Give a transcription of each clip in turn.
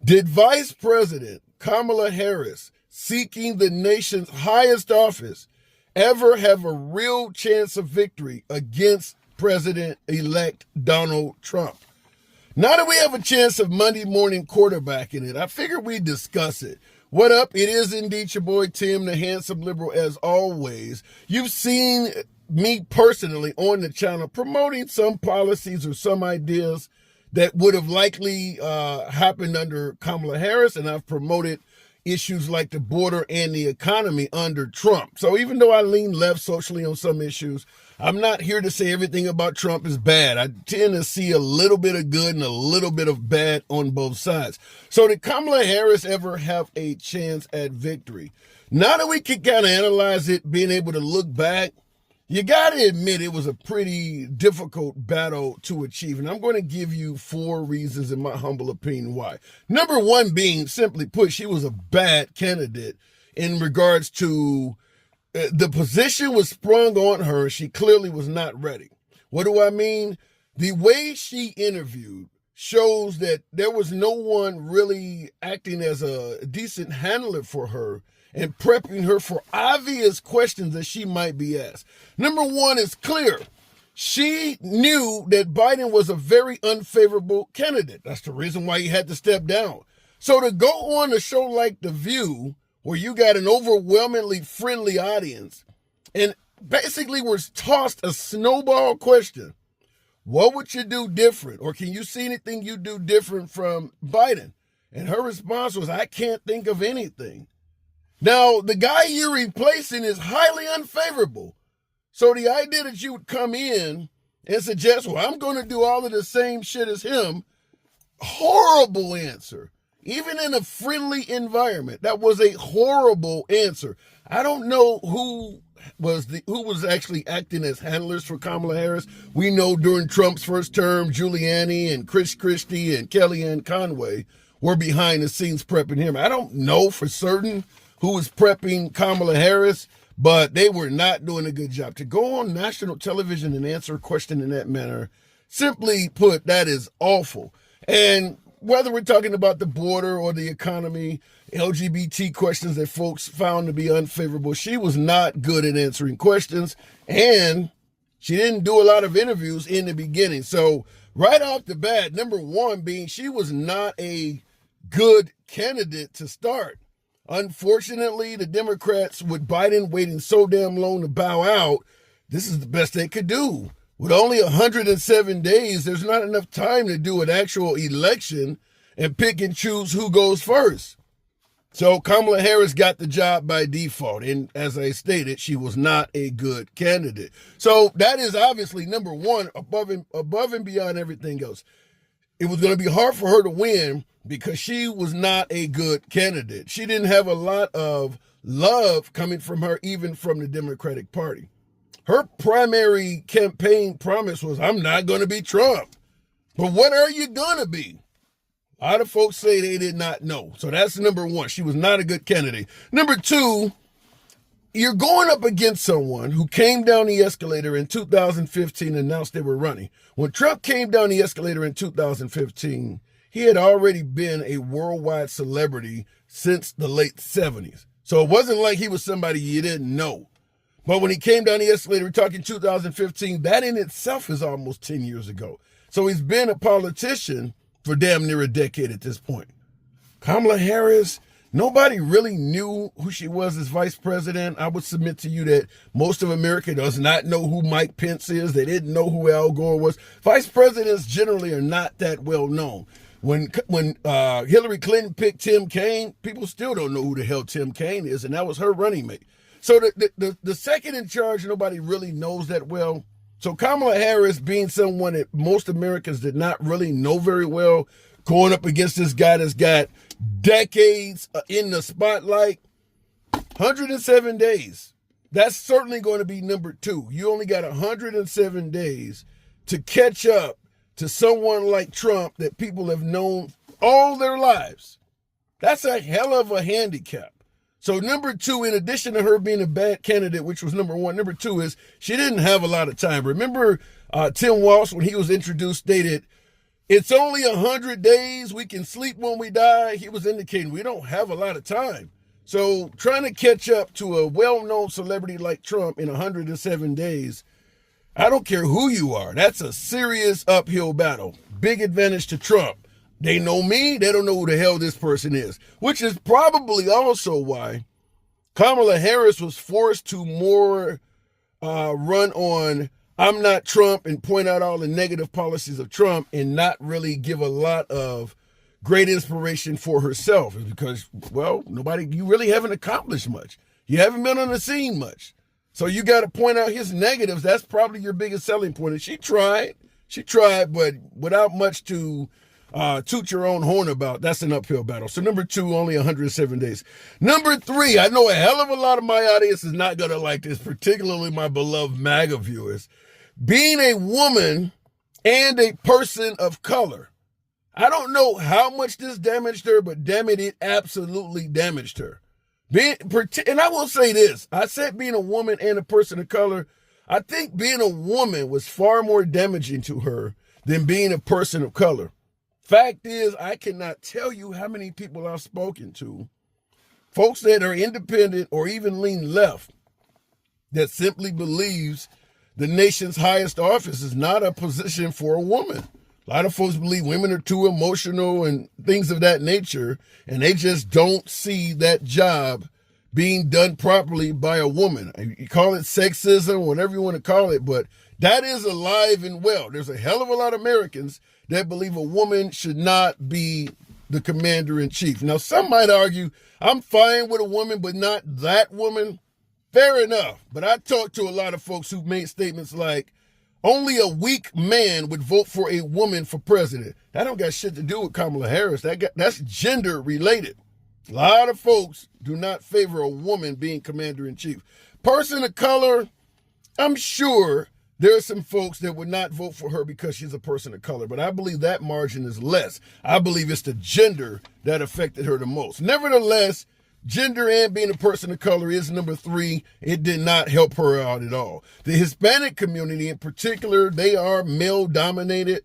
Did Vice President Kamala Harris, seeking the nation's highest office, ever have a real chance of victory against President-elect Donald Trump? Now that we have a chance of Monday morning quarterbacking it, I figured we'd discuss it. What up? It is indeed your boy Tim, the handsome liberal, as always. You've seen me personally on the channel promoting some policies or some ideas that would have likely happened under Kamala Harris, and I've promoted issues like the border and the economy under Trump. So even though I lean left socially on some issues, I'm not here to say everything about Trump is bad. I tend to see a little bit of good and a little bit of bad on both sides. So did Kamala Harris ever have a chance at victory? Now that we can kind of analyze it, being able to look back, you got to admit it was a pretty difficult battle to achieve. And I'm going to give you 4 reasons, in my humble opinion, why. Number one being, simply put, she was a bad candidate in regards to the position was sprung on her. She clearly was not ready. What do I mean? The way she interviewed shows that there was no one really acting as a decent handler for her and prepping her for obvious questions that she might be asked. Number one is clear. She knew that Biden was a very unfavorable candidate. That's the reason why he had to step down. So to go on a show like The View, where you got an overwhelmingly friendly audience, and basically was tossed a snowball question, what would you do different? Or can you see anything you do different from Biden? And her response was, I can't think of anything. Now, the guy you're replacing is highly unfavorable. So the idea that you would come in and suggest, well, I'm going to do all of the same shit as him, horrible answer. Even in a friendly environment, that was a horrible answer. I don't know who was actually acting as handlers for Kamala Harris. We know during Trump's first term, Giuliani and Chris Christie and Kellyanne Conway were behind the scenes prepping him. I don't know for certain who was prepping Kamala Harris, but they were not doing a good job. To go on national television and answer a question in that manner, simply put, that is awful. And whether we're talking about the border or the economy, LGBT questions that folks found to be unfavorable, she was not good at answering questions, and she didn't do a lot of interviews in the beginning. So right off the bat, number one being she was not a good candidate to start. Unfortunately, the Democrats, with Biden waiting so damn long to bow out, this is the best they could do. With only 107 days, there's not enough time to do an actual election and pick and choose who goes first. So Kamala Harris got the job by default. And as I stated, she was not a good candidate. So that is obviously number one, above and beyond everything else. It was going to be hard for her to win because she was not a good candidate. She didn't have a lot of love coming from her, even from the Democratic Party. Her primary campaign promise was, I'm not going to be Trump. But what are you going to be? A lot of folks say they did not know. So that's number one. She was not a good candidate. Number two, you're going up against someone who came down the escalator in 2015 and announced they were running. When Trump came down the escalator in 2015, he had already been a worldwide celebrity since the late 70s. So it wasn't like he was somebody you didn't know. But when he came down the escalator, we're talking 2015, that in itself is almost 10 years ago. So he's been a politician for damn near a decade at this point. Kamala Harris, nobody really knew who she was as vice president. I would submit to you that most of America does not know who Mike Pence is. They didn't know who Al Gore was. Vice presidents generally are not that well known. When Hillary Clinton picked Tim Kaine, people still don't know who the hell Tim Kaine is, and that was her running mate. So the second in charge, nobody really knows that well. So Kamala Harris, being someone that most Americans did not really know very well, going up against this guy that's got decades in the spotlight, 107 days. That's certainly going to be number two. You only got 107 days to catch up to someone like Trump that people have known all their lives. That's a hell of a handicap. So number two, in addition to her being a bad candidate, which was number one, number two is she didn't have a lot of time. Remember Tim Walsh, when he was introduced, stated, It's only 100 days. We can sleep when we die. He was indicating we don't have a lot of time. So trying to catch up to a well-known celebrity like Trump in 107 days, I don't care who you are. That's a serious uphill battle. Big advantage to Trump. They know me. They don't know who the hell this person is, which is probably also why Kamala Harris was forced to more run on I'm not Trump and point out all the negative policies of Trump and not really give a lot of great inspiration for herself. Is because, well, you really haven't accomplished much. You haven't been on the scene much. So you got to point out his negatives. That's probably your biggest selling point. And she tried, but without much to toot your own horn about. That's an uphill battle. So number 2, only 107 days. Number 3, I know a hell of a lot of my audience is not going to like this, particularly my beloved MAGA viewers. Being a woman and a person of color. I don't know how much this damaged her, but damn it, it absolutely damaged her. And I will say this. I said being a woman and a person of color. I think being a woman was far more damaging to her than being a person of color. Fact is, I cannot tell you how many people I've spoken to, folks that are independent or even lean left, that simply believes the nation's highest office is not a position for a woman. A lot of folks believe women are too emotional and things of that nature, and they just don't see that job being done properly by a woman. You call it sexism, whatever you want to call it, but that is alive and well. There's a hell of a lot of Americans that believe a woman should not be the commander-in-chief. Now, some might argue, I'm fine with a woman, but not that woman. Fair enough. But I talked to a lot of folks who made statements like, only a weak man would vote for a woman for president. That don't got shit to do with Kamala Harris. That's gender related. A lot of folks do not favor a woman being commander-in-chief. Person of color, I'm sure there are some folks that would not vote for her because she's a person of color, but I believe that margin is less. I believe it's the gender that affected her the most. Nevertheless, gender and being a person of color is number 3. It did not help her out at all. The Hispanic community in particular, they are male dominated,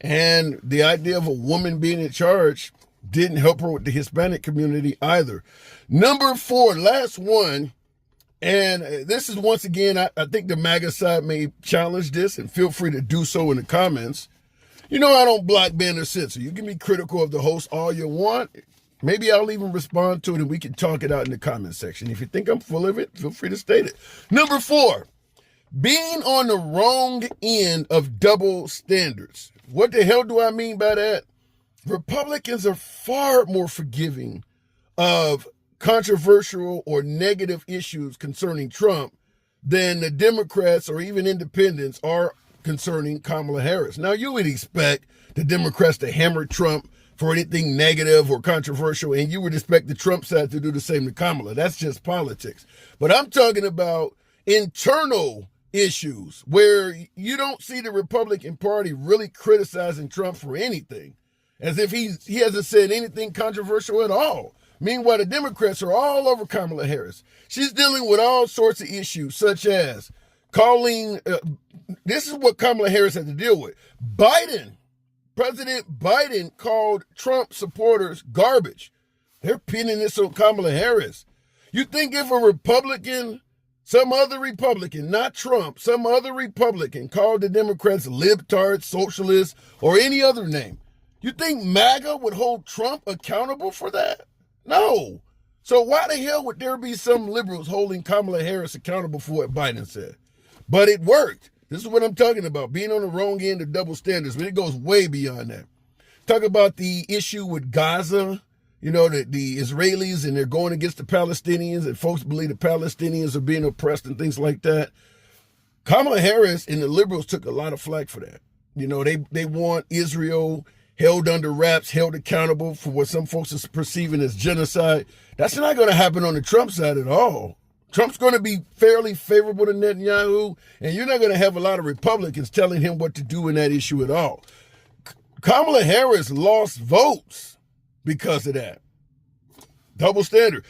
and the idea of a woman being in charge didn't help her with the Hispanic community either. Number 4, last one, and this is once again, I think the MAGA side may challenge this, and feel free to do so in the comments. You know I don't block, ban, or censor. You can be critical of the host all you want. Maybe I'll even respond to it and we can talk it out in the comment section. If you think I'm full of it, feel free to state it. Number 4, being on the wrong end of double standards. What the hell do I mean by that? Republicans are far more forgiving of controversial or negative issues concerning Trump than the Democrats or even independents are concerning Kamala Harris. Now, you would expect the Democrats to hammer Trump for anything negative or controversial, and you would expect the Trump side to do the same to Kamala. That's just politics. But I'm talking about internal issues where you don't see the Republican Party really criticizing Trump for anything, as if he hasn't said anything controversial at all. Meanwhile, the Democrats are all over Kamala Harris. She's dealing with all sorts of issues, such as calling, this is what Kamala Harris had to deal with. President Biden called Trump supporters garbage. They're pinning this on Kamala Harris. You think if a Republican, some other Republican, not Trump, some other Republican called the Democrats libtards, socialists, or any other name, you think MAGA would hold Trump accountable for that? No. So why the hell would there be some liberals holding Kamala Harris accountable for what Biden said? But it worked. This is what I'm talking about, being on the wrong end of double standards, but it goes way beyond that. Talk about the issue with Gaza, you know, the Israelis, and they're going against the Palestinians, and folks believe the Palestinians are being oppressed and things like that. Kamala Harris and the liberals took a lot of flack for that. You know, they want Israel held under wraps, held accountable for what some folks are perceiving as genocide. That's not going to happen on the Trump side at all. Trump's going to be fairly favorable to Netanyahu, and you're not going to have a lot of Republicans telling him what to do in that issue at all. Kamala Harris lost votes because of that. Double standard.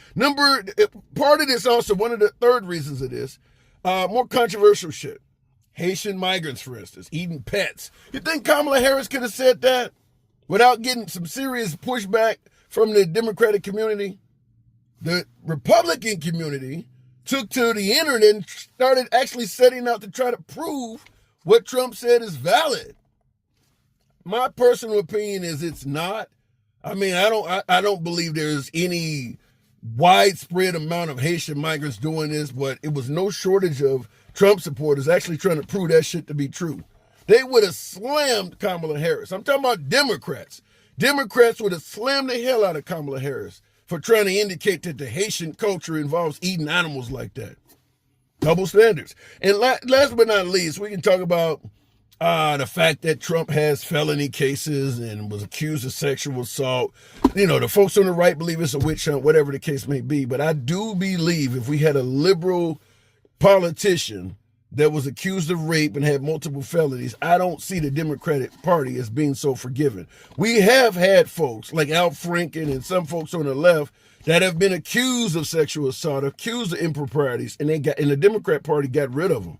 Part of this also, one of the third reasons of this, more controversial shit. Haitian migrants, for instance, eating pets. You think Kamala Harris could have said that? without getting some serious pushback from the Democratic community, the Republican community took to the internet and started actually setting out to try to prove what Trump said is valid. My personal opinion is it's not. I mean, I don't believe there's any widespread amount of Haitian migrants doing this, but it was no shortage of Trump supporters actually trying to prove that shit to be true. They would have slammed Kamala Harris. I'm talking about Democrats. Democrats would have slammed the hell out of Kamala Harris for trying to indicate that the Haitian culture involves eating animals like that. Double standards. And last but not least, we can talk about the fact that Trump has felony cases and was accused of sexual assault. You know, the folks on the right believe it's a witch hunt, whatever the case may be. But I do believe if we had a liberal politician that was accused of rape and had multiple felonies, I don't see the Democratic Party as being so forgiving. We have had folks like Al Franken and some folks on the left that have been accused of sexual assault, accused of improprieties, and the Democrat Party got rid of them.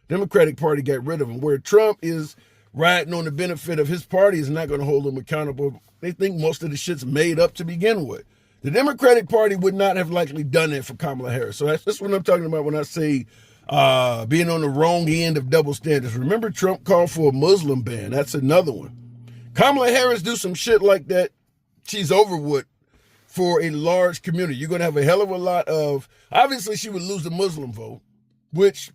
Democratic Party got rid of them. Where Trump is riding on the benefit of his party is not going to hold them accountable. They think most of the shit's made up to begin with. The Democratic Party would not have likely done that for Kamala Harris. So that's what I'm talking about when I say being on the wrong end of double standards. Remember, Trump called for a Muslim ban. That's another one. Kamala Harris do some shit like that, she's over with for a large community. You're going to have a hell of a lot of, obviously she would lose the Muslim vote, which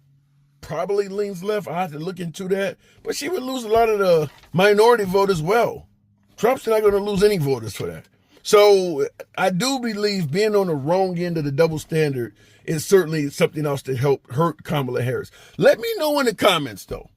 probably leans left. I have to look into that. But she would lose a lot of the minority vote as well. Trump's not going to lose any voters for that. So I do believe being on the wrong end of the double standard is certainly something else that helped hurt Kamala Harris. Let me know in the comments, though.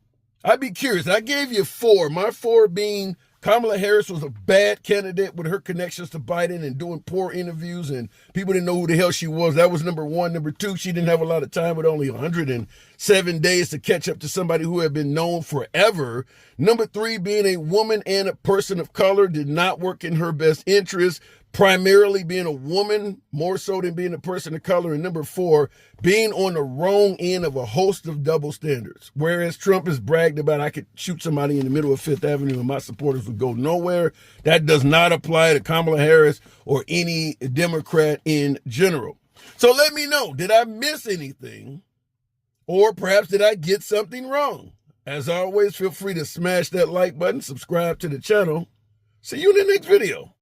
I'd be curious. I gave you 4. My 4 being Kamala Harris was a bad candidate with her connections to Biden and doing poor interviews, and people didn't know who the hell she was. That was number 1. Number 2, she didn't have a lot of time with only 107 days to catch up to somebody who had been known forever. Number 3, being a woman and a person of color did not work in her best interest, primarily being a woman more so than being a person of color. And number 4, being on the wrong end of a host of double standards. Whereas Trump has bragged about, I could shoot somebody in the middle of Fifth Avenue and my supporters would go nowhere. That does not apply to Kamala Harris or any Democrat in general. So let me know, did I miss anything? Or perhaps did I get something wrong? As always, feel free to smash that like button, subscribe to the channel. See you in the next video.